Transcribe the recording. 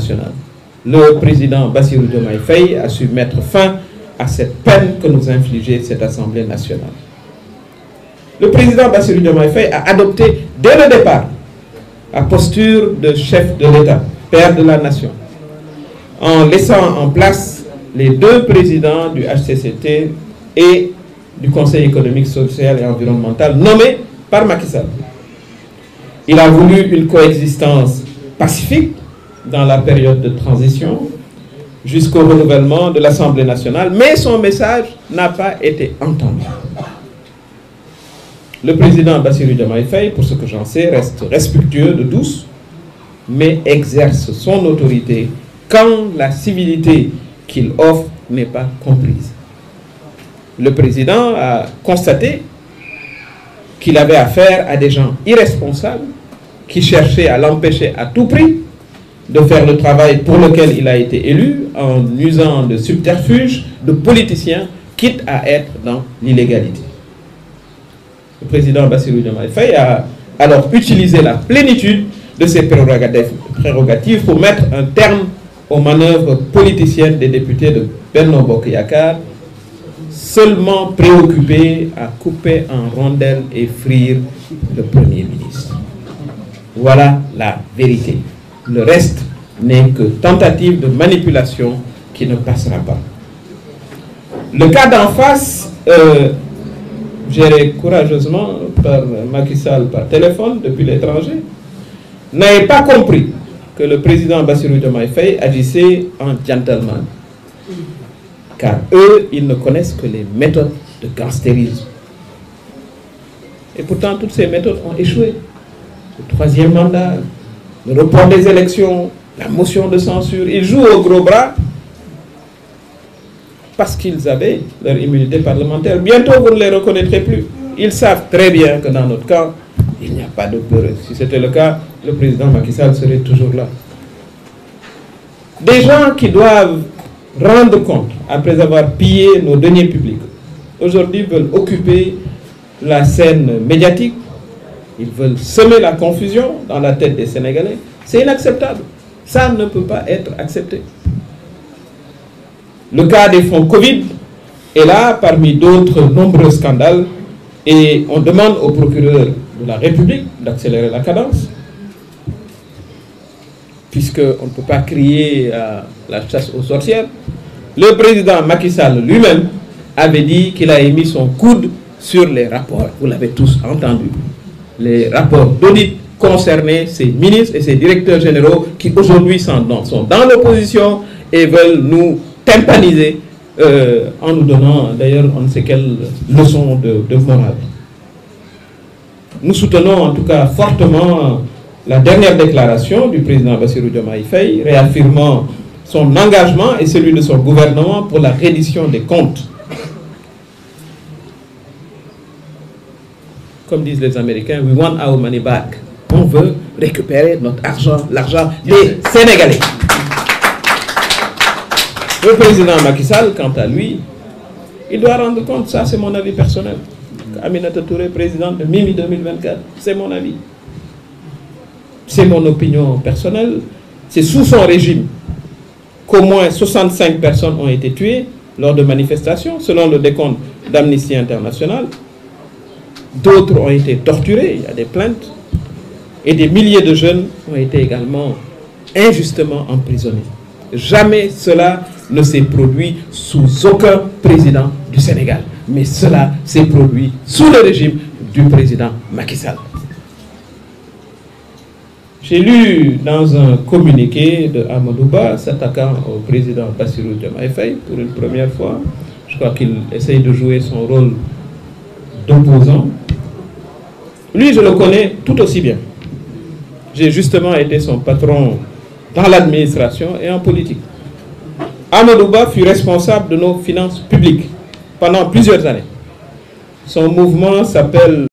nationale. Le président Bassirou Diomaye Faye a su mettre fin à cette peine que nous infligeait cette Assemblée nationale. Le président Bassirou Diomaye Faye a adopté dès le départ la posture de chef de l'État, père de la nation, en laissant en place les deux présidents du HCCT et du Conseil économique, social et environnemental nommés par Macky Sall. Il a voulu une coexistence pacifique dans la période de transition jusqu'au renouvellement de l'Assemblée nationale, mais son message n'a pas été entendu. Le président Bassirou Diomaye Faye, pour ce que j'en sais, reste respectueux de tous, mais exerce son autorité quand la civilité qu'il offre n'est pas comprise. Le président a constaté qu'il avait affaire à des gens irresponsables qui cherchaient à l'empêcher à tout prix de faire le travail pour lequel il a été élu en usant de subterfuges, de politiciens, quitte à être dans l'illégalité. Le président Bassirou Diomaye Faye a alors utilisé la plénitude de ses prérogatives pour mettre un terme aux manœuvres politiciennes des députés de Benno Bokk Yakaar, seulement préoccupés à couper en rondelles et frire le Premier ministre. Voilà la vérité. Le reste n'est que tentative de manipulation qui ne passera pas. Le cas d'en face, géré courageusement par Macky Sall par téléphone depuis l'étranger, n'avait pas compris que le président Bassirou Diomaye Faye agissait en gentleman. Car eux, ils ne connaissent que les méthodes de gangstérisme. Et pourtant, toutes ces méthodes ont échoué. Le troisième mandat, le report des élections, la motion de censure. Ils jouent au gros bras parce qu'ils avaient leur immunité parlementaire. Bientôt, vous ne les reconnaîtrez plus. Ils savent très bien que dans notre camp, il n'y a pas de peur. Si c'était le cas, le président Macky Sall serait toujours là. Des gens qui doivent rendre compte, après avoir pillé nos deniers publics, aujourd'hui veulent occuper la scène médiatique. Ils veulent semer la confusion dans la tête des Sénégalais. C'est inacceptable. Ça ne peut pas être accepté. Le cas des fonds Covid est là parmi d'autres nombreux scandales et on demande au procureur de la République d'accélérer la cadence puisqu'on ne peut pas crier à la chasse aux sorcières. Le président Macky Sall lui-même avait dit qu'il a émis son coude sur les rapports. Vous l'avez tous entendu. Les rapports d'audit concernaient ces ministres et ces directeurs généraux qui aujourd'hui sont dans l'opposition et veulent nous tympaniser en nous donnant d'ailleurs on ne sait quelle leçon de morale. Nous soutenons en tout cas fortement la dernière déclaration du président Bassirou Diomaye Faye réaffirmant son engagement et celui de son gouvernement pour la reddition des comptes. Comme disent les Américains, we want our money back. On veut récupérer notre argent, l'argent des Sénégalais. Le président Macky Sall, quant à lui, il doit rendre compte, ça c'est mon avis personnel. Aminata Touré, présidente de Mimi 2024, c'est mon avis. C'est mon opinion personnelle. C'est sous son régime qu'au moins 65 personnes ont été tuées lors de manifestations, selon le décompte d'Amnesty International. D'autres ont été torturés, il y a des plaintes. Et des milliers de jeunes ont été également injustement emprisonnés. Jamais cela ne s'est produit sous aucun président du Sénégal. Mais cela s'est produit sous le régime du président Macky Sall. J'ai lu dans un communiqué de Amadou Ba s'attaquant au président Bassirou Diomaye Faye pour une première fois. Je crois qu'il essaye de jouer son rôle d'opposant. Lui, je le connais tout aussi bien. J'ai justement été son patron dans l'administration et en politique. Amadou Ba fut responsable de nos finances publiques pendant plusieurs années. Son mouvement s'appelle